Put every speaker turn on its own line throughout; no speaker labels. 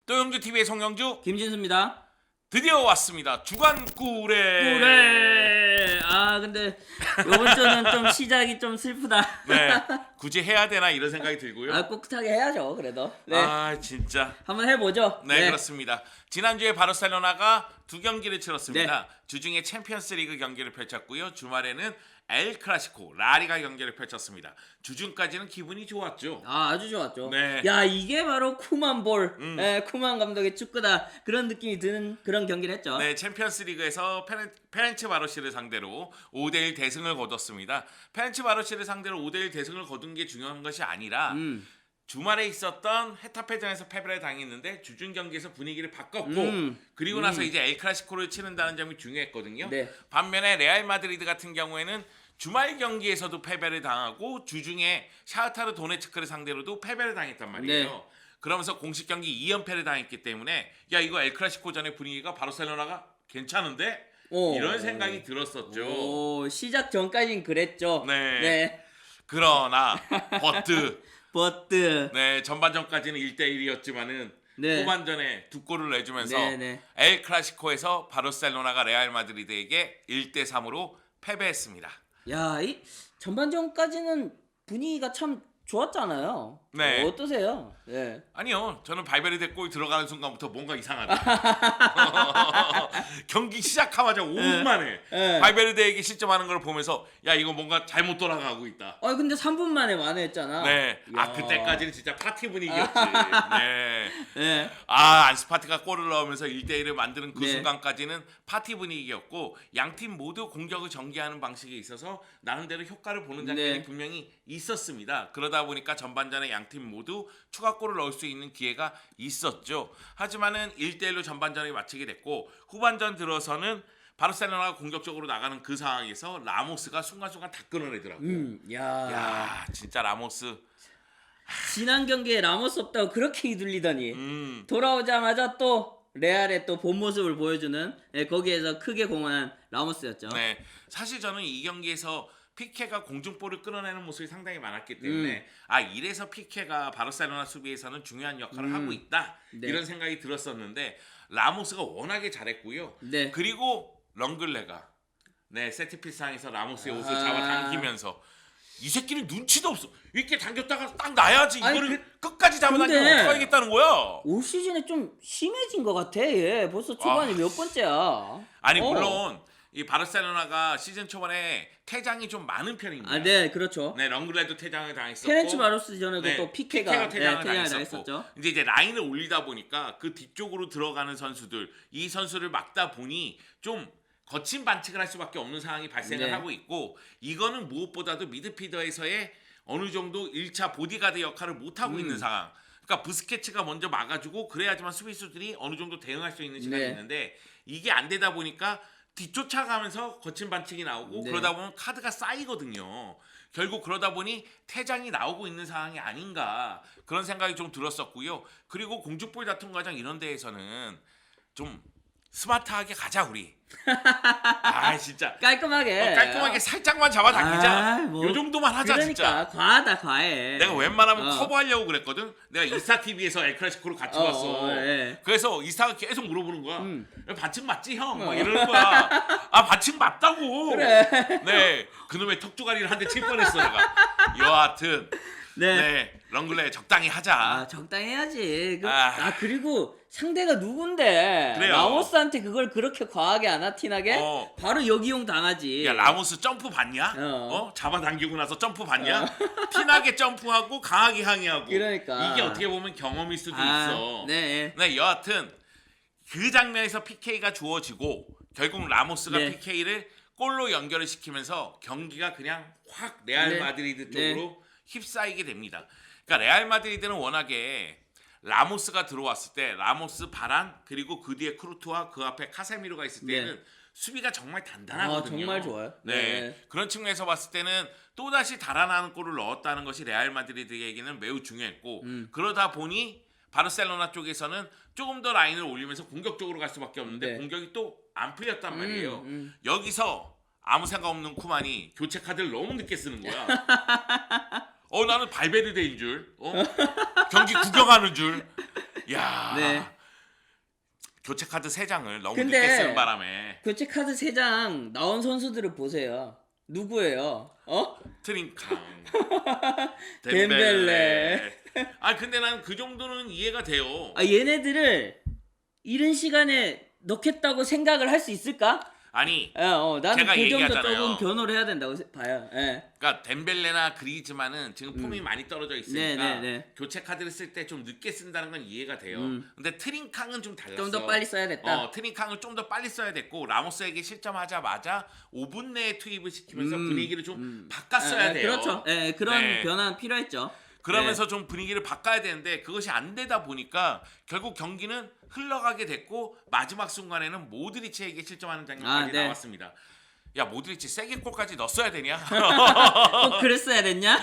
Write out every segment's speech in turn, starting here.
또 영주 TV의 송영주
김진수입니다.
드디어 왔습니다. 주간 꿀에.
그래. 아 근데 이번 주는 좀 시작이 좀 슬프다.
네, 굳이 해야 되나 이런 생각이 들고요.
아 꿋꿋하게 해야죠. 그래도. 네.
아 진짜.
한번 해보죠.
네, 그렇습니다. 지난주에 바르셀로나가 두 경기를 치렀습니다.
네.
주중에 챔피언스리그 경기를 펼쳤고요. 주말에는 엘 클라시코 라리가 경기를 펼쳤습니다. 주중까지는 기분이 좋았죠.
아 아주 좋았죠.
네.
야 이게 바로 쿠만 볼, 쿠만 감독의 축구다 그런 느낌이 드는 그런 경기를 했죠.
네, 챔피언스리그에서 페렌체 바르시를 상대로 5대1 대승을 거뒀습니다. 페렌체 바르시를 상대로 5대1 대승을 거둔 게 중요한 것이 아니라 주말에 있었던 헤타페전에서 패배를 당했는데 주중 경기에서 분위기를 바꿨고 그리고 나서 이제 엘 클라시코를 치른다는 점이 중요했거든요.
네.
반면에 레알 마드리드 같은 경우에는 주말 경기에서도 패배를 당하고 주중에 샤흐타르 도네츠크를 상대로도 패배를 당했단 말이에요.
네.
그러면서 공식 경기 2연패를 당했기 때문에 야 이거 엘 클라시코 전의 분위기가 바르셀로나가 괜찮은데? 이런 생각이 들었었죠.
오, 시작 전까진 그랬죠.
네.
네.
그러나
버트.
네, 전반전까지는 1대1이었지만은
네.
후반전에 두 골을 내주면서
네.
엘 클라시코에서 바르셀로나가 레알 마드리드에게 1대3으로 패배했습니다.
야, 이 전반전까지는 분위기가 참 좋았잖아요.
네.
어떠세요? 네.
아니요, 저는 발베르데 골 들어가는 순간부터 뭔가 이상하다. 경기 시작하자마자 5분 만에
네.
발베르데에게 실점하는 걸 보면서 야 이거 뭔가 잘못 돌아가고 있다.
아 근데 3분 만에 완회했잖아.
네, 아
야.
그때까지는 진짜 파티 분위기였지. 네.
네.
아 안스파티가 골을 넣으면서 1대1을 만드는 그
네.
순간까지는 파티 분위기였고 양팀 모두 공격을 전개하는 방식에 있어서 나름대로 효과를 보는 장면이
네.
분명히 있었습니다. 그러다 보니까 전반전에 양팀 모두 추가골을 넣을 수 있는 기회가 있었죠. 하지만은 1대1로 전반전을 마치게 됐고 후반전 들어서는 바르셀로나가 공격적으로 나가는 그 상황에서 라모스가 순간순간 다 끊어내더라고요. 야 진짜 라모스
지난 경기에 라모스 없다고 그렇게 휘둘리더니 돌아오자마자 또 레알의 또 본 모습을 보여주는 거기에서 크게 공헌한 라모스였죠.
네, 사실 저는 이 경기에서 피케가 공중볼을 끌어내는 모습이 상당히 많았기 때문에 아 이래서 피케가 바르셀로나 수비에서는 중요한 역할을 하고 있다
네.
이런 생각이 들었었는데 라모스가 워낙에 잘했고요.
네.
그리고 렁글레가 세트피스상에서 라모스의 옷을 잡아당기면서 이 새끼는 눈치도 없어. 이렇게 당겼다가 딱 놔야지.
아니,
이거를 끝까지 잡아당기면
근데
어떡하겠다는 거야.
올 시즌에 좀 심해진 것 같아. 얘 벌써 초반에 몇 번째야.
아니 물론 이 바르셀로나가 시즌 초반에 퇴장이 좀 많은 편입니다.
아, 네, 그렇죠.
네, 렁글레도 퇴장을 당했었고
페렌치 바로스 전에도
네,
또 피케가
퇴장을
퇴장을
당했었고
당했었죠.
이제 라인을 올리다 보니까 그 뒤쪽으로 들어가는 선수들 이 선수를 막다 보니 좀 거친 반칙을 할 수밖에 없는 상황이 발생을
네.
하고 있고 이거는 무엇보다도 미드필더에서의 어느 정도 1차 보디가드 역할을 못하고 있는 상황. 그러니까 부스케츠가 먼저 막아주고 그래야지만 수비수들이 어느 정도 대응할 수 있는 시간이
네.
있는데 이게 안 되다 보니까 뒤쫓아가면서 거친 반칙이 나오고
네.
그러다 보면 카드가 쌓이거든요. 결국 그러다 보니 퇴장이 나오고 있는 상황이 아닌가 그런 생각이 좀 들었었고요. 그리고 공중볼 다툼 과정 이런 데에서는 좀 스마트하게 가자 우리. 아 진짜
깔끔하게.
깔끔하게 살짝만 잡아당기자.
아, 뭐,
요 정도만 하자
그러니까
진짜.
과하다 과해.
내가 웬만하면
어.
커버하려고 그랬거든. 내가 이스타 TV에서 엘 클라시코를 같이 봤어.
예.
그래서 이스타가 계속 물어보는 거야. 반칙 맞지 형? 막 이러는 거야. 아 반칙 맞다고.
그래.
네, 그놈의 턱주가리를 한 대 칠 뻔했어 내가. 여하튼
네.
렁글레 적당히 하자.
아 적당히 해야지.
아.
그리고 상대가 누군데
그래요.
라모스한테 그걸 그렇게 과하게 안 하티나게 바로 역이용 당하지.
야 라모스 점프 봤냐? 잡아당기고 나서 점프 봤냐? 티나게 점프하고 강하게 항의하고.
그러니까.
이게 어떻게 보면 경험일 수도 있어.
네.
네, 여하튼 그 장면에서 PK가 주어지고 결국 라모스가
네.
PK를 골로 연결을 시키면서 경기가 그냥 확 레알
네.
마드리드 쪽으로 휩싸이게 됩니다. 그러니까 레알 마드리드는 워낙에 라모스가 들어왔을 때 라모스, 바란 그리고 그 뒤에 크루트와 그 앞에 카세미로가 있을 때는
네.
수비가 정말 단단하거든요.
정말 좋아요.
네. 그런 측면에서 봤을 때는 또다시 달아나는 골을 넣었다는 것이 레알 마드리드에게는 매우 중요했고 그러다 보니 바르셀로나 쪽에서는 조금 더 라인을 올리면서 공격적으로 갈 수밖에 없는데
네.
공격이 또 안 풀렸단 말이에요. 여기서 아무 생각 없는 쿠만이 교체 카드를 너무 늦게 쓰는 거야. 나는 발베르데인 줄, 경기 구경하는 줄. 야,
네.
교체 카드 3장을 너무
근데
늦게 쓰는 바람에
교체 카드 3장 나온 선수들을 보세요. 누구예요?
트링캉,
덴벨레.
아 근데 난 그 정도는 이해가 돼요.
얘네들을 이른 시간에 넣겠다고 생각을 할 수 있을까?
아니
나는
제가
그 정도
얘기하잖아요.
조금 변호를 해야 된다고 봐요. 예.
그러니까 덴벨레나 그리즈만은 지금 폼이 많이 떨어져 있으니까
네.
교체 카드를 쓸 때 좀 늦게 쓴다는 건 이해가 돼요. 근데 트링캉은 좀 달랐어.
좀 더 빨리 써야겠다.
트링캉을 좀 더 빨리 써야 됐고 라모스에게 실점하자마자 5분 내에 투입을 시키면서 분위기를 좀 바꿨어야 돼요.
그렇죠. 그런
네.
변화는 필요했죠.
그러면서 좀 분위기를 바꿔야 되는데 그것이 안 되다 보니까 결국 경기는 흘러가게 됐고 마지막 순간에는 모드리치에게 실점하는 장면까지
네.
나왔습니다. 야 모드리치 세게 골까지 넣었어야 되냐?
꼭 그랬어야 됐냐?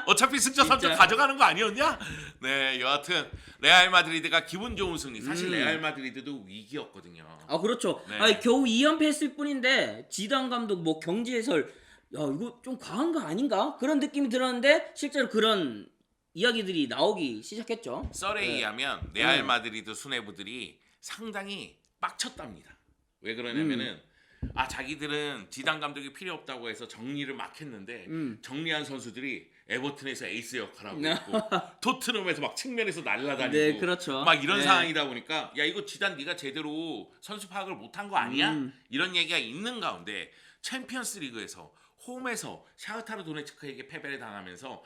어차피 승자 선수
진짜.
가져가는 거 아니었냐? 네 여하튼 레알 마드리드가 기분 좋은 승리. 사실 레알 마드리드도 위기였거든요.
그렇죠.
네.
겨우 2연패 했을 뿐인데 지단 감독 뭐 경기 해설 이거 좀 과한 거 아닌가? 그런 느낌이 들었는데 실제로 그런 이야기들이 나오기 시작했죠.
썰에 의하면 레알 마드리드 수뇌부들이 상당히 빡쳤답니다. 왜 그러냐면은 자기들은 지단 감독이 필요 없다고 해서 정리를 막 했는데 정리한 선수들이 에버튼에서 에이스 역할하고 있고 토트넘에서 막 측면에서 날아다니고
네, 그렇죠.
막 이런
네.
상황이다 보니까 야 이거 지단 네가 제대로 선수 파악을 못한 거 아니야? 이런 얘기가 있는 가운데 챔피언스 리그에서 홈에서 샤흐타르 도네츠크에게 패배를 당하면서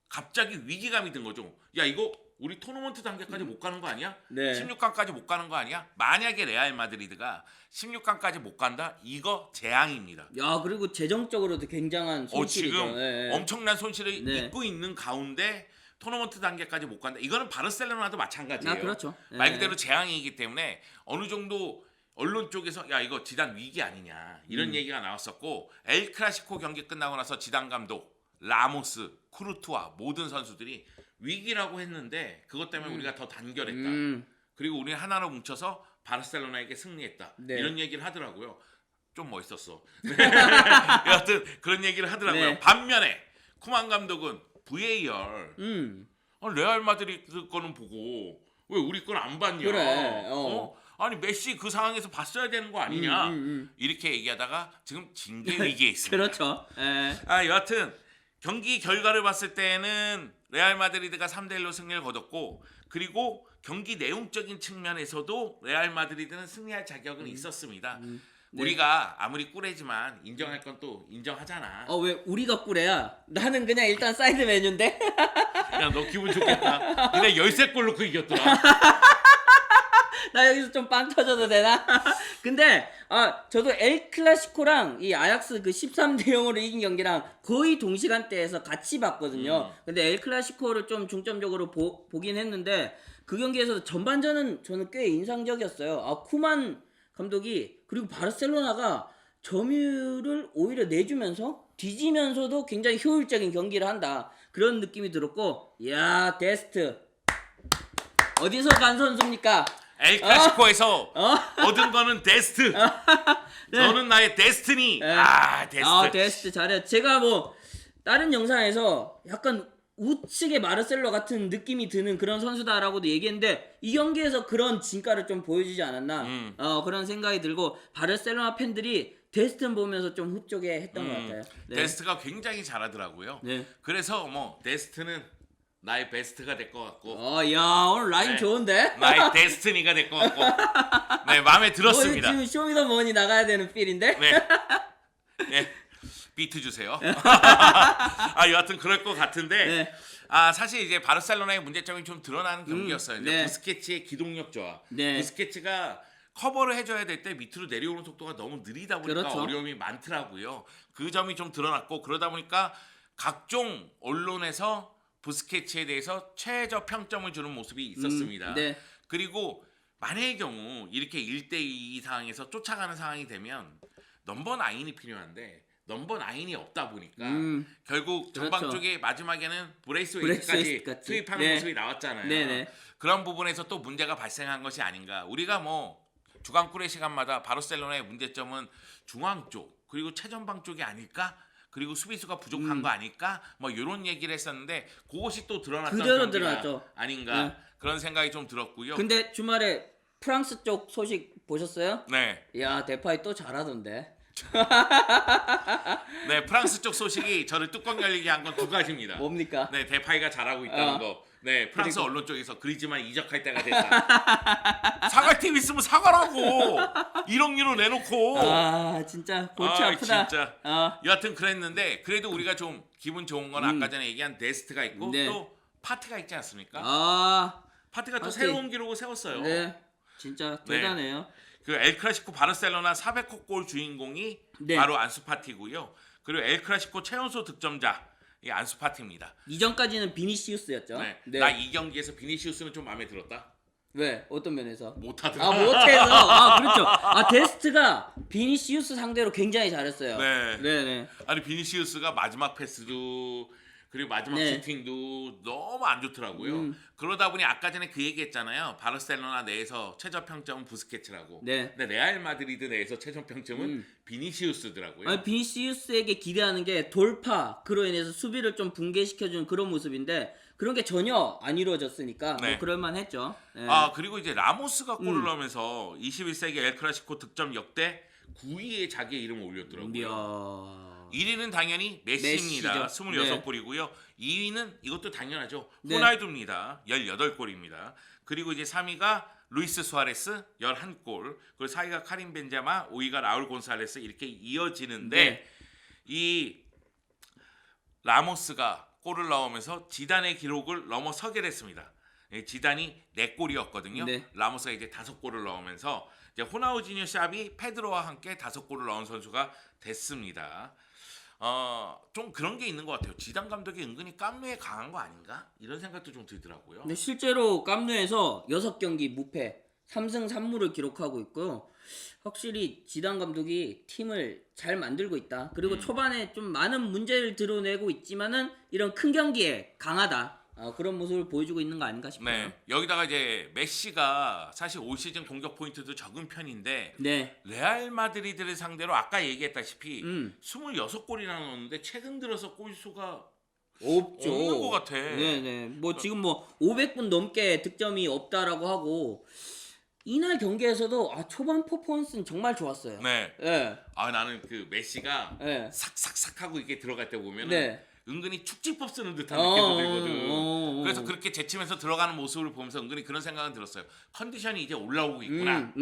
갑자기 위기감이 든 거죠. 야 이거 우리 토너먼트 단계까지 못 가는 거 아니야?
네.
16강까지 못 가는 거 아니야? 만약에 레알 마드리드가 16강까지 못 간다? 이거 재앙입니다.
그리고 재정적으로도 굉장한 손실이죠.
지금 엄청난 손실을
네.
입고 있는 가운데 토너먼트 단계까지 못 간다. 이거는 바르셀로나도 마찬가지예요.
그렇죠.
말 그대로 재앙이기 때문에 어느 정도 언론 쪽에서 야 이거 지단 위기 아니냐 이런 얘기가 나왔었고 엘 클라시코 경기 끝나고 나서 지단 감독, 라모스, 쿠르투아 모든 선수들이 위기라고 했는데 그것 때문에 우리가 더 단결했다. 그리고 우리는 하나로 뭉쳐서 바르셀로나에게 승리했다.
네.
이런 얘기를 하더라고요. 좀 멋있었어. 여하튼 그런 얘기를 하더라고요.
네.
반면에 쿠만 감독은 VAR 레알 마드리드 거는 보고 왜 우리 건 안 봤냐?
그래.
아니 메시 그 상황에서 봤어야 되는 거 아니냐? 이렇게 얘기하다가 지금 징계 위기에 있습니다.
그렇죠.
여하튼 경기 결과를 봤을 때는 레알 마드리드가 3대1로 승리를 거뒀고 그리고 경기 내용적인 측면에서도 레알 마드리드는 승리할 자격은 있었습니다.
네.
우리가 아무리 꿀애지만 인정할 건 또 인정하잖아.
왜 우리가 꿀애야? 나는 그냥 일단 사이드 메뉴인데.
야 너 기분 좋겠다. 니네 13골 넣고 이겼더라.
나 여기서 좀 빵 터져도 되나? 근데 저도 엘 클라시코랑 이 아약스 그 13대 0으로 이긴 경기랑 거의 동시간대에서 같이 봤거든요. 근데 엘 클라시코를 좀 중점적으로 보긴 했는데 그 경기에서 전반전은 저는 꽤 인상적이었어요. 쿠만 감독이 그리고 바르셀로나가 점유율을 오히려 내주면서 뒤지면서도 굉장히 효율적인 경기를 한다. 그런 느낌이 들었고 데스트 어디서 간 선수입니까?
엘 클라시코에서 얻은 거는 데스트. 너는 나의 데스티니. 데스트.
데스트 잘해. 제가 뭐 다른 영상에서 약간 우측의 마르셀로 같은 느낌이 드는 그런 선수다라고도 얘기했는데 이 경기에서 그런 진가를 좀 보여주지 않았나 그런 생각이 들고 바르셀로나 팬들이 데스트 보면서 좀 흡족해 했던 것 같아요. 네.
데스트가 굉장히 잘하더라고요.
네.
그래서 뭐 데스트는 나의 베스트가 될 것 같고
오늘 라인
네.
좋은데?
나의 데스티니가 될 것 같고 네 마음에 들었습니다.
지금 쇼미더머니 나가야 되는 필인데?
네 비트 주세요. 여하튼 그럴 것 같은데
네.
사실 이제 바르셀로나의 문제점이 좀 드러나는 경기였어요. 이제
네.
부스케츠의 기동력 조화.
네.
부스케츠가 커버를 해줘야 될 때 밑으로 내려오는 속도가 너무 느리다 보니까
그렇죠.
어려움이 많더라고요. 그 점이 좀 드러났고 그러다 보니까 각종 언론에서 부스케츠에 대해서 최저 평점을 주는 모습이 있었습니다.
네.
그리고 만약의 경우 이렇게 1대2 상황에서 쫓아가는 상황이 되면 넘버 9이 필요한데 넘버 9이 없다 보니까 결국 전방
그렇죠.
쪽에 마지막에는
브레이스웨이트까지.
브레이스웨이트까지 투입하는
네.
모습이 나왔잖아요.
네네.
그런 부분에서 또 문제가 발생한 것이 아닌가. 우리가 뭐 주간꿀의 시간마다 바르셀로나의 문제점은 중앙 쪽 그리고 최전방 쪽이 아닐까? 그리고 수비수가 부족한 거 아닐까? 뭐 이런 얘기를 했었는데 그것이 또 드러났던
그대로
경기가
드러났죠.
아닌가 그런 생각이 좀 들었고요.
근데 주말에 프랑스 쪽 소식 보셨어요?
네.
야, 데파이 또 잘하던데.
네, 프랑스 쪽 소식이 저를 뚜껑 열리게 한 건 두 가지입니다.
뭡니까?
네, 데파이가 잘하고 있다는
어.
거. 네, 프랑스
그리고-
언론 쪽에서 그리즈만 이적할 때가 됐다. 사과할 팀 있으면 사과라고. 1억 유로 내놓고.
아, 진짜 골치 아프다.
진짜. 여하튼 그랬는데 그래도 우리가 좀 기분 좋은 건 아까 전에 얘기한 데스트가 있고
네.
또 파티가 있지 않습니까?
아,
파티가 또
파티.
새로운 기록을 세웠어요.
네. 진짜
네.
대단해요.
그 엘클라시코 바르셀로나 400호 골 주인공이
네.
바로 안수파티고요. 그리고 엘클라시코 최연소 득점자 이 안수파티입니다.
이전까지는 비니시우스였죠.
네.
네.
나 이 경기에서 비니시우스는 좀 마음에 들었다.
왜? 어떤 면에서?
못하더라.
아, 못해서. 아, 그렇죠. 아, 데스트가 비니시우스 상대로 굉장히 잘했어요.
네.
네.
아니 비니시우스가 마지막 패스도 그리고 마지막
네.
슈팅도 너무 안 좋더라고요. 그러다 보니 아까 전에 그 얘기했잖아요. 바르셀로나 내에서 최저 평점은 부스케츠라고.
네.
근데 레알 마드리드 내에서 최저 평점은 비니시우스더라고요.
아니, 비니시우스에게 기대하는 게 돌파, 그로 인해서 수비를 좀 붕괴시켜주는 그런 모습인데 그런 게 전혀 안 이루어졌으니까
네.
뭐 그럴만했죠. 네.
아 그리고 이제 라모스가 골을 넣으면서 21세기 엘클라시코 득점 역대 9위에 자기의 이름을 올렸더라고요.
이야.
1위는 당연히 메시입니다.
메시죠.
26골이고요. 2위는 이것도 당연하죠.
네.
호날두입니다. 18골입니다. 그리고 이제 3위가 루이스 수아레스 11골, 그리고 4위가 카림 벤제마, 5위가 라울 곤살레스 이렇게 이어지는데
네.
이 라모스가 골을 넣으면서 지단의 기록을 넘어서게 됐습니다. 예, 지단이 4골이었거든요.
네.
라모스가 이제 5골을 넣으면서 이제 호나우지뉴 샵이 페드로와 함께 5골을 넣은 선수가 됐습니다. 좀 그런 게 있는 것 같아요. 지단 감독이 은근히 깜누에 강한 거 아닌가? 이런 생각도 좀 들더라고요.
근데 실제로 깜누에서 6경기 무패 3승 3무를 기록하고 있고요. 확실히 지단 감독이 팀을 잘 만들고 있다. 그리고 초반에 좀 많은 문제를 드러내고 있지만은 이런 큰 경기에 강하다. 그런 모습을 보여주고 있는 거 아닌가 싶어요.
네, 여기다가 이제 메시가 사실 올 시즌 공격 포인트도 적은 편인데
네.
레알 마드리드를 상대로 아까 얘기했다시피
음.
26골이나 넣었는데 최근 들어서 골수가
없죠.
없는 것 같아.
네네. 뭐 지금 뭐 500분 넘게 득점이 없다라고 하고 이날 경기에서도 초반 퍼포먼스는 정말 좋았어요.
네.
네.
나는 그 메시가
네.
삭삭삭 하고 이게 들어갈 때 보면은
네.
은근히 축지법 쓰는 듯한 느낌도 들거든.
어.
그래서 그렇게 제치면서 들어가는 모습을 보면서 은근히 그런 생각은 들었어요. 컨디션이 이제 올라오고 있구나.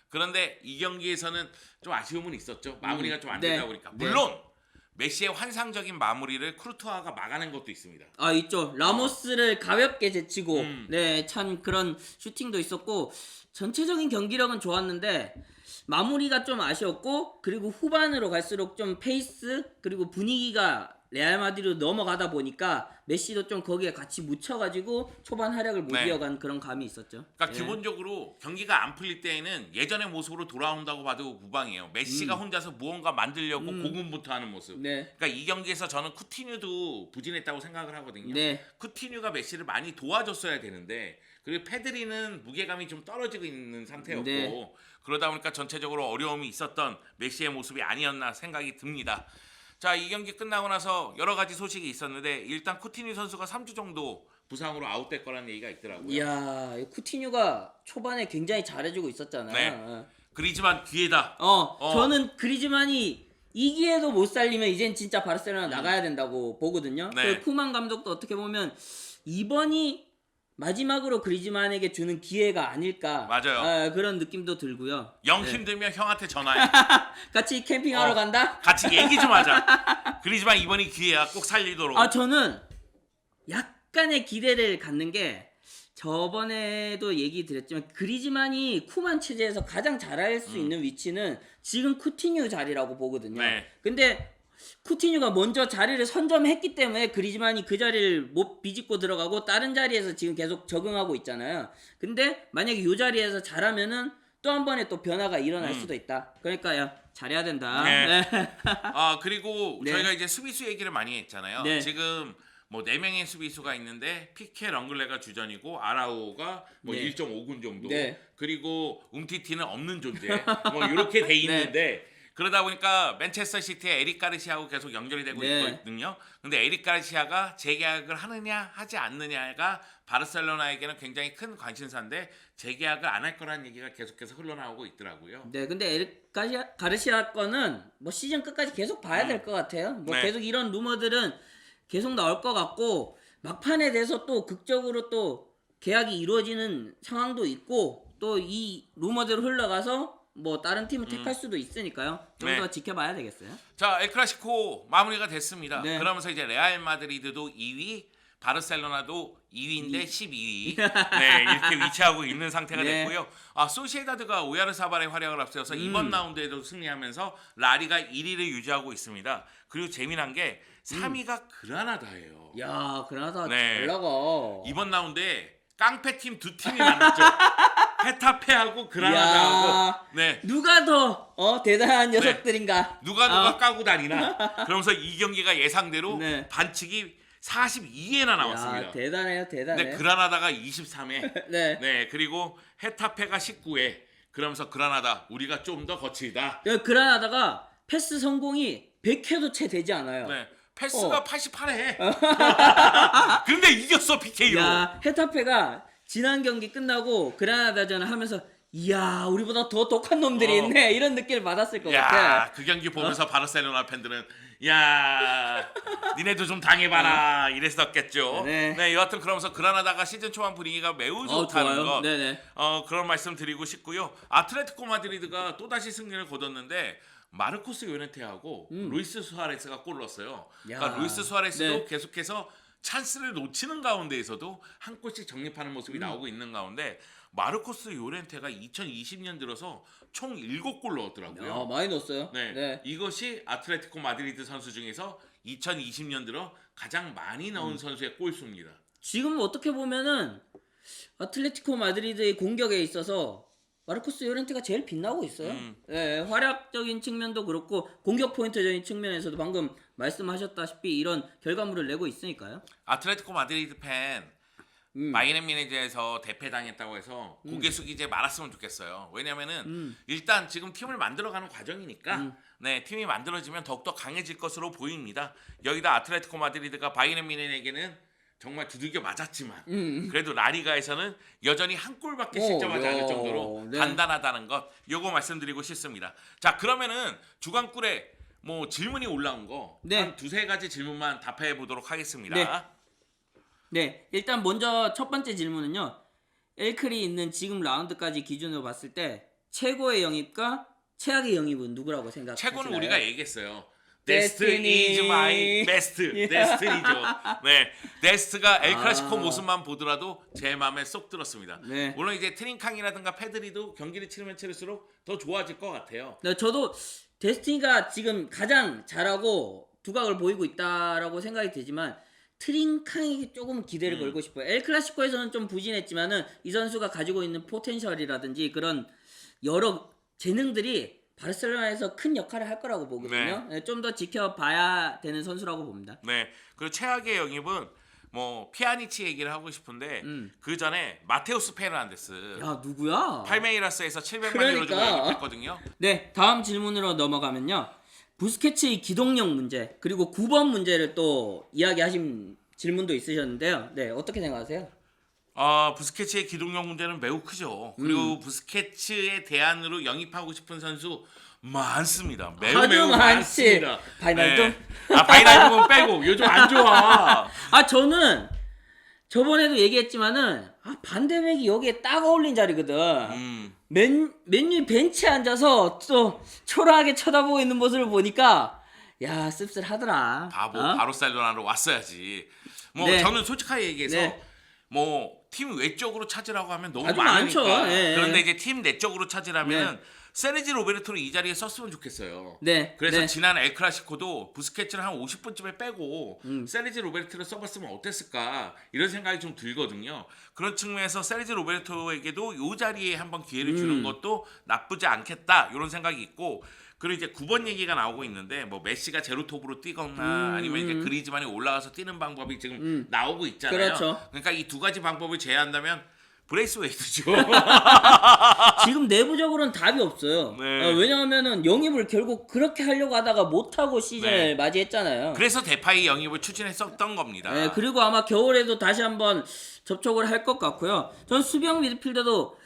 그런데 이 경기에서는 좀 아쉬움은 있었죠. 마무리가 좀 안
네.
되다 보니까.
네.
물론 메시의 환상적인 마무리를 쿠르투아가 막아낸 것도 있습니다.
있죠. 라모스를 가볍게 제치고
음.
네, 찬 그런 슈팅도 있었고 전체적인 경기력은 좋았는데 마무리가 좀 아쉬웠고 그리고 후반으로 갈수록 좀 페이스 그리고 분위기가 레알 마드리드로 넘어가다 보니까 메시도 좀 거기에 같이 묻혀가지고 초반 활약을 못
네.
이어간 그런 감이 있었죠.
그러니까
예.
기본적으로 경기가 안 풀릴 때에는 예전의 모습으로 돌아온다고 봐도 무방해요. 메시가 혼자서 무언가 만들려고 고군분투하는 모습.
네.
그러니까 이 경기에서 저는 쿠티뉴도 부진했다고 생각을 하거든요.
네.
쿠티뉴가 메시를 많이 도와줬어야 되는데 그리고 페드리는 무게감이 좀 떨어지고 있는 상태였고
네.
그러다 보니까 전체적으로 어려움이 있었던 메시의 모습이 아니었나 생각이 듭니다. 자, 이 경기 끝나고 나서 여러 가지 소식이 있었는데 일단 쿠티뉴 선수가 3주 정도 부상으로 아웃될 거라는 얘기가 있더라고요.
이야, 쿠티뉴가 초반에 굉장히 잘해주고 있었잖아요.
네. 그리지만 기회다.
저는 그리즈만이 이 기회도 못 살리면 이젠 진짜 바르셀로나 나가야 된다고 보거든요.
네.
그 쿠만 감독도 어떻게 보면 이번이 마지막으로 그리즈만에게 주는 기회가 아닐까.
맞아요.
그런 느낌도 들고요.
영
네.
힘들면 형한테 전화해.
같이 캠핑하러 간다?
같이 얘기 좀 하자. 그리지만 이번이 기회야. 꼭 살리도록.
저는 약간의 기대를 갖는 게 저번에도 얘기 드렸지만 그리즈만이 쿠만 체제에서 가장 잘할 수 있는 위치는 지금 쿠티뉴 자리라고 보거든요.
네.
근데 쿠티뉴가 먼저 자리를 선점했기 때문에 그리즈만이 그 자리를 못 비집고 들어가고 다른 자리에서 지금 계속 적응하고 있잖아요. 근데 만약에 이 자리에서 잘하면은 또 한 번에 또 변화가 일어날 수도 있다. 그러니까 야 잘해야 된다.
네. 그리고
네.
저희가 이제 수비수 얘기를 많이 했잖아요.
네.
지금 뭐 4명의 수비수가 있는데 피케 렁글레가 주전이고 아라우가 뭐
네.
1.5군 정도.
네.
그리고 움티티는 없는 존재. 뭐 이렇게 돼 있는데 그러다 보니까 맨체스터 시티의 에릭 가르시아하고 계속 연결이 되고
네.
있거든요. 근데 에릭 가르시아가 재계약을 하느냐 하지 않느냐가 바르셀로나에게는 굉장히 큰 관심사인데 재계약을 안 할 거라는 얘기가 계속해서 흘러나오고 있더라고요.
네, 근데 에릭 가르시아 거는 뭐 시즌 끝까지 계속 봐야 될 것 같아요. 뭐
네.
계속 이런 루머들은 계속 나올 것 같고 막판에 대해서 또 극적으로 또 계약이 이루어지는 상황도 있고 또 이 루머대로 흘러가서 뭐 다른 팀을 택할 수도 있으니까요. 좀
네.
더 지켜봐야 되겠어요.
자, 엘클라시코 마무리가 됐습니다.
네.
그러면서 이제 레알 마드리드도 2위, 바르셀로나도 2위인데 12위. 네, 이렇게 위치하고 있는 상태가
네.
됐고요. 소시에다드가 오야르사발의 활약을 앞세워서 이번 라운드에도 승리하면서 라리가 1위를 유지하고 있습니다. 그리고 재미난 게 3위가 그라나다예요.
야, 그나다
네.
잘 나가.
이번 라운드에 깡패 팀 두 팀이 만났죠. 헤타페하고 그라나다하고. 네.
누가 더 대단한 녀석들인가?
누가 까고 다니나. 그러면서 이 경기가 예상대로
네.
반칙이 42회나 나왔습니다.
야, 대단해요, 대단해.
근데 그라나다가 23회.
네.
네, 그리고 헤타페가 19회. 그러면서 그라나다 우리가 좀 더 거칠다.
그라나다가 패스 성공이 100회도 채 되지 않아요.
네. 패스가 88회. 근데 이겼어 PK로.
야, 헤타페가 지난 경기 끝나고 그라나다전을 하면서 이야, 우리보다 더 독한 놈들이 있네. 이런 느낌을 받았을 것 같아.
야, 그 경기 보면서 바르셀로나 팬들은 야, 니네도 좀 당해봐라 이랬었겠죠.
네.
여하튼 그러면서 그라나다가 시즌 초반 분위기가 매우 좋다는
좋아요.
것.
네네.
그런 말씀 드리고 싶고요. 아틀레티코 마드리드가 또 다시 승리를 거뒀는데 마르코스 요네테하고 루이스 수아레스가 골을 넣었어요. 그러니까
야.
루이스 수아레스도
네.
계속해서 찬스를 놓치는 가운데에서도 한 골씩 적립하는 모습이 나오고 있는 가운데 마르코스 요렌테가 2020년 들어서 총 7골 넣었더라고요.
야, 많이 넣었어요.
네. 이것이 아틀레티코 마드리드 선수 중에서 2020년 들어 가장 많이 넣은 선수의 골수입니다.
지금 어떻게 보면은 아틀레티코 마드리드의 공격에 있어서 마르코스 요렌테가 제일 빛나고 있어요. 네, 활약적인 측면도 그렇고 공격 포인트적인 측면에서도 방금 말씀하셨다시피 이런 결과물을 내고 있으니까요.
아틀레티코 마드리드 팬 바이에른 뮌헨에서 대패당했다고 해서 고개 숙이지 말았으면 좋겠어요. 왜냐면은 일단 지금 팀을 만들어가는 과정이니까 네, 팀이 만들어지면 더욱더 강해질 것으로 보입니다. 여기다 아틀레티코 마드리드가 바이에른 뮌헨에게는 정말 두들겨 맞았지만 그래도 라리가에서는 여전히 한 골밖에 실점하지 않을 정도로
네.
단단하다는 것 요거 말씀드리고 싶습니다. 자, 그러면은 주간꿀에 뭐 질문이 올라온 거
네.
한 두세 가지 질문만 답해 보도록 하겠습니다.
네. 네, 일단 먼저 첫 번째 질문은요. 엘클이 있는 지금 라운드까지 기준으로 봤을 때 최고의 영입과 최악의 영입은 누구라고 생각하시나요?
최고는 우리가 얘기했어요.
Destiny.
Destiny is my best. Destiny죠. 네, 데스트가 엘클라시코 모습만 보더라도 제 마음에 쏙 들었습니다.
네.
물론 이제 트링캉이라든가 페드리도 경기를 치르면 치를수록 더 좋아질 것 같아요.
네, 저도 데스티니가 지금 가장 잘하고 두각을 보이고 있다라고 생각이 되지만 트링캉에게 조금 기대를 걸고 싶어요. 엘 클라시코에서는 좀 부진했지만은 이 선수가 가지고 있는 포텐셜이라든지 그런 여러 재능들이 바르셀로나에서 큰 역할을 할 거라고 보거든요. 네, 좀 더 지켜봐야 되는 선수라고 봅니다.
네, 그리고 최악의 영입은 뭐 피아니치 얘기를 하고 싶은데 그 전에 마테우스 페르난데스
야, 누구야?
팔메이라스에서 700만 유로 주고
그러니까.
영입했거든요.
네, 다음 질문으로 넘어가면요. 부스케츠의 기동력 문제 그리고 9번 문제를 또 이야기하신 질문도 있으셨는데요. 네, 어떻게 생각하세요?
부스케츠의 기동력 문제는 매우 크죠. 그리고 부스케츠의 대안으로 영입하고 싶은 선수 많습니다. 매우
아주
매우
많지.
많습니다.
바이날둠?
네. 바이날둠은 빼고 요즘 안 좋아.
저는 저번에도 얘기했지만은 반대백이 여기에 딱 어울린 자리거든. 맨유 벤치에 앉아서 또 초라하게 쳐다보고 있는 모습을 보니까 야, 씁쓸하더라.
바르셀로나로 왔어야지. 뭐
네.
저는 솔직하게 얘기해서
네.
뭐 팀 외적으로 찾으라고 하면 너무
아주
많으니까.
많죠. 예, 예.
그런데 이제 팀 내적으로 찾으라면 세르지 로베르토를 이 자리에 썼으면 좋겠어요.
네.
그래서
네.
지난 엘 클라시코도 부스케츠를 한 50분쯤에 빼고 세르지 로베르토를 써봤으면 어땠을까 이런 생각이 좀 들거든요. 그런 측면에서 세르지 로베르토에게도 이 자리에 한번 기회를 주는 것도 나쁘지 않겠다 이런 생각이 있고, 그리고 이제 9번 얘기가 나오고 있는데 뭐 메시가 제로톱으로 뛰거나 아니면 이제 그리즈만이 올라가서 뛰는 방법이 지금 나오고 있잖아요.
그렇죠.
그러니까 이 두 가지 방법을 제외한다면 브레이스웨이트죠.
지금 내부적으로는 답이 없어요.
네.
왜냐하면은 영입을 결국 그렇게 하려고 하다가 못하고 시즌을
네.
맞이했잖아요.
그래서 데파이 영입을 추진했었던 겁니다.
네, 그리고 아마 겨울에도 다시 한번 접촉을 할 것 같고요. 전 수비형 미드필더도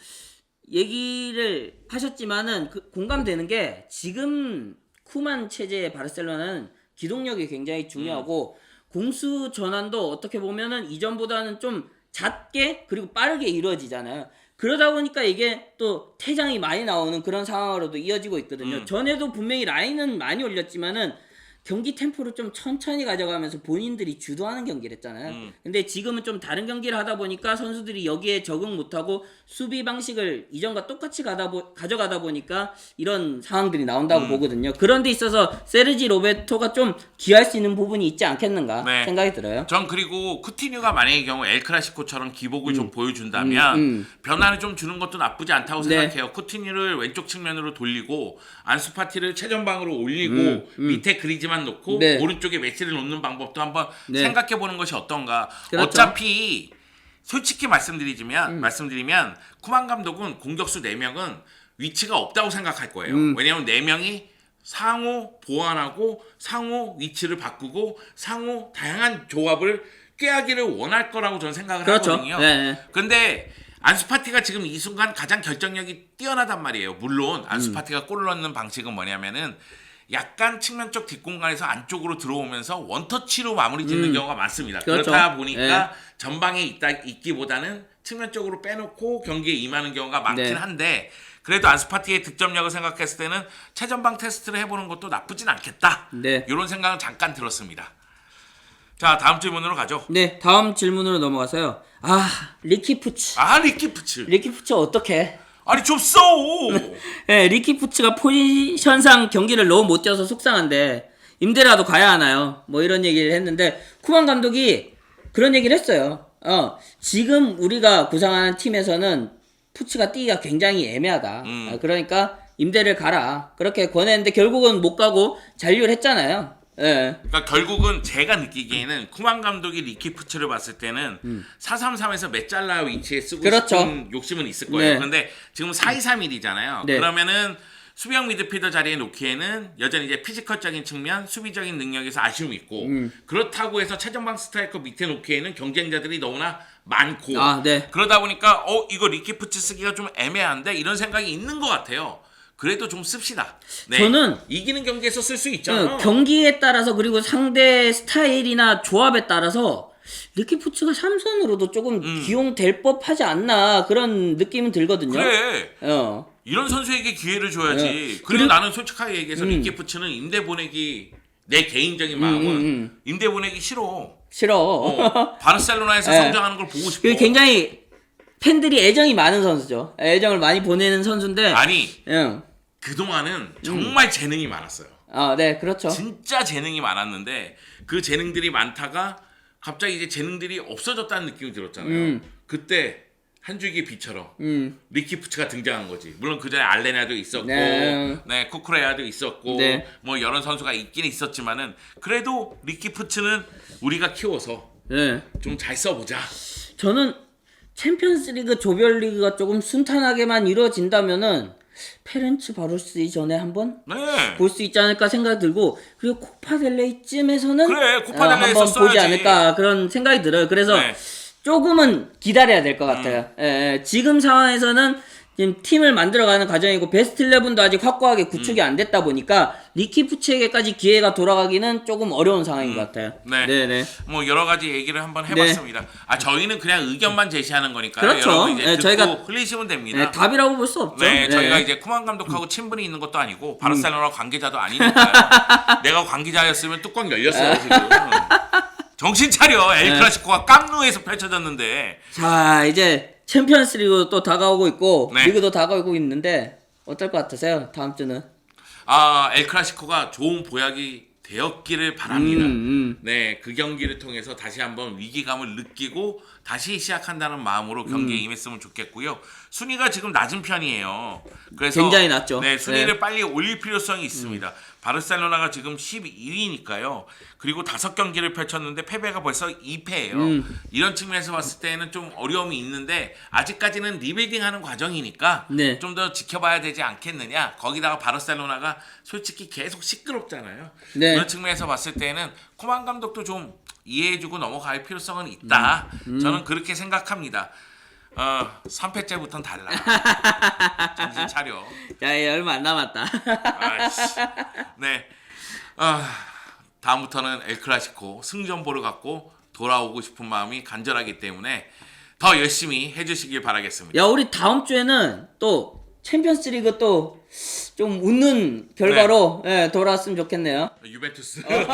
얘기를 하셨지만은 공감되는 게 지금 쿠만 체제의 바르셀로나는 기동력이 굉장히 중요하고 공수 전환도 어떻게 보면은 이전보다는 좀 잦게 그리고 빠르게 이루어지잖아요. 그러다 보니까 이게 또 퇴장이 많이 나오는 그런 상황으로도 이어지고 있거든요. 전에도 분명히 라인은 많이 올렸지만은 경기 템포를 좀 천천히 가져가면서 본인들이 주도하는 경기를 했잖아요. 근데 지금은 좀 다른 경기를 하다 보니까 선수들이 여기에 적응 못하고 수비 방식을 이전과 똑같이 가져가다 보니까 이런 상황들이 나온다고 보거든요. 그런 데 있어서 세르지 로베토가 좀 기할 수 있는 부분이 있지 않겠는가
네.
생각이 들어요.
전 그리고 쿠티뉴가 만약의 경우 엘클라시코처럼 기복을 좀 보여준다면 변화를 좀 주는 것도 나쁘지 않다고 생각해요. 쿠티뉴를 왼쪽 측면으로 돌리고 안수파티를 최전방으로 올리고 밑에 그리즈만 놓고
네.
오른쪽에 메시를 놓는 방법도 한번
네.
생각해보는 것이 어떤가.
그렇죠.
어차피 솔직히 말씀드리면 쿠만 감독은 공격수 4명은 위치가 없다고 생각할 거예요. 왜냐하면 4명이 상호 보완하고 상호 위치를 바꾸고 상호 다양한 조합을 꾀하기를 원할 거라고 저는 생각을
그렇죠.
하거든요.
네.
근데 안수파티가 지금 이 순간 가장 결정력이 뛰어나단 말이에요. 물론 안수파티가 골을 넣는 방식은 뭐냐면은 약간 측면 쪽 뒷공간에서 안쪽으로 들어오면서 원터치로 마무리 짓는 경우가 많습니다.
그렇죠.
그렇다 보니까
네.
전방에 있기보다는 측면 쪽으로 빼놓고 경기에 임하는 경우가 많긴
네.
한데 그래도 안수파티의 득점력을 생각했을 때는 최전방 테스트를 해보는 것도 나쁘진 않겠다.
네.
이런 생각은 잠깐 들었습니다. 자, 다음 질문으로 가죠.
네, 다음 질문으로 넘어가서요. 리키푸츠.
리키푸츠.
리키푸츠 어떻게?
아니 좀 써.
네, 리키푸츠가 포지션상 경기를 너무 못 뛰어서 속상한데 임대라도 가야 하나요? 뭐 이런 얘기를 했는데 쿠만 감독이 그런 얘기를 했어요. 지금 우리가 구상하는 팀에서는 푸츠가 뛰기가 굉장히 애매하다. 그러니까 임대를 가라. 그렇게 권했는데 결국은 못 가고 잔류를 했잖아요. 예.
그러니까 결국은 제가 느끼기에는 쿠만 감독이 리키푸츠를 봤을 때는 4-3-3에서 메짤라 위치에 쓰고
그렇죠.
싶은 욕심은 있을 거예요.
네.
그런데 지금 4-2-3-1이잖아요.
네.
그러면은 수비형 미드필더 자리에 놓기에는 여전히 이제 피지컬적인 측면, 수비적인 능력에서 아쉬움이 있고 그렇다고 해서 최전방 스트라이커 밑에 놓기에는 경쟁자들이 너무나 많고
네.
그러다 보니까 이거 리키푸츠 쓰기가 좀 애매한데 이런 생각이 있는 것 같아요. 그래도 좀 씁시다. 네.
저는
이기는 경기에서 쓸 수 있잖아요.
경기에 따라서 그리고 상대 스타일이나 조합에 따라서 리키푸츠가 삼선으로도 조금 기용될 법하지 않나 그런 느낌은 들거든요.
그래.
어.
이런 선수에게 기회를 줘야지. 그리고
그리고-
나는 솔직하게 얘기해서 리키푸츠는 임대 보내기 내 개인적인 마음은 임대 보내기 싫어.
싫어.
바르셀로나에서
네.
성장하는 걸 보고 싶어.
그 굉장히 팬들이 애정이 많은 선수죠. 애정을 많이 보내는 선수인데.
아니
응.
그동안은 정말 재능이 많았어요.
네, 그렇죠.
진짜 재능이 많았는데 그 재능들이 많다가 갑자기 이제 재능들이 없어졌다는 느낌이 들었잖아요. 그때 한 줄기 비처럼 리키푸츠가 등장한 거지. 물론 그 전에 알레나도 있었고,
네.
쿠쿠레아도 있었고,
네.
뭐 여러 선수가 있긴 있었지만은 그래도 리키푸츠는 우리가 키워서
네.
좀 잘 써보자.
저는 챔피언스리그 조별리그가 조금 순탄하게만 이루어진다면은 페렌츠 바루스 전에 한번
네.
볼 수 있지 않을까 생각이 들고 그리고 코파델레이쯤에서는
그래, 코파델레이에서
한번 보지
써야지.
않을까 그런 생각이 들어요. 그래서
네.
조금은 기다려야 될 것 같아요. 지금 상황에서는 지금 팀을 만들어가는 과정이고 베스트 11도 아직 확고하게 구축이 안 됐다 보니까 리키푸츠에게까지 기회가 돌아가기는 조금 어려운 상황인 것 같아요.
네.
네네.
뭐 여러 가지 얘기를 한번 해봤습니다. 저희는 그냥 의견만 제시하는 거니까요.
그렇죠.
여러분 이제
네,
듣고
저희가-
흘리시면 됩니다.
네, 답이라고 볼 수 없죠.
네, 저희가 이제 쿠만 감독하고 친분이 있는 것도 아니고 바르셀로나 관계자도 아니니까요. 내가 관계자였으면 뚜껑 열렸어요 지금. 정신 차려. 엘클라시코가 깜누에서 펼쳐졌는데.
자, 이제 챔피언스리그 또 다가오고 있고
네.
리그도 다가오고 있는데 어떨 것 같으세요? 다음 주는?
엘클라시코가 좋은 보약이 되었기를 바랍니다. 네, 그 경기를 통해서 다시 한번 위기감을 느끼고 다시 시작한다는 마음으로 경기에 임했으면 좋겠고요. 순위가 지금 낮은 편이에요. 그래서
굉장히 낮죠.
네, 순위를
네.
빨리 올릴 필요성이 있습니다. 바르셀로나가 지금 12위니까요. 그리고 5경기를 펼쳤는데 패배가 벌써 2패예요. 이런 측면에서 봤을 때는 좀 어려움이 있는데 아직까지는 리빌딩하는 과정이니까
네.
좀 더 지켜봐야 되지 않겠느냐. 거기다가 바르셀로나가 솔직히 계속 시끄럽잖아요.
네.
그런 측면에서 봤을 때는 코만 감독도 좀 이해해주고 넘어갈 필요성은 있다. 저는 그렇게 생각합니다. 3패째부터는 달라. 정신 차려.
자, 이제 얼마 안 남았다.
아이씨. 네. 다음부터는 엘클라시코 승전보를 갖고 돌아오고 싶은 마음이 간절하기 때문에 더 열심히 해주시길 바라겠습니다.
야, 우리 다음 주에는 또 챔피언스리그 또 좀 웃는 결과로 예, 돌아왔으면 좋겠네요.
유벤투스. 네.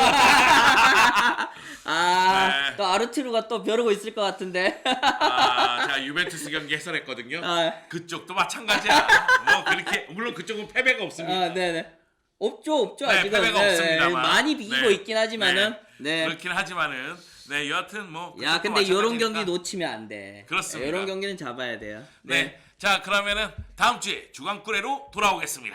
또 아르투르가 또 벼르고 있을 것 같은데.
자, 유벤투스 경기 해설했거든요.
아.
그쪽도 마찬가지야. 뭐 그렇게 물론 그쪽은 패배가 없습니다.
네네. 없죠,
네,
아직은.
패배가 없습니다만.
많이 비기고
네.
있긴 하지만은. 네.
그렇긴 하지만은 네, 여하튼 뭐
야,
그쪽도
근데 요런
마찬가지니까.
경기 놓치면 안 돼.
그렇습니다.
요런 경기는 잡아야 돼요.
네. 자, 그러면은 다음 주에 주간꾸레로 돌아오겠습니다.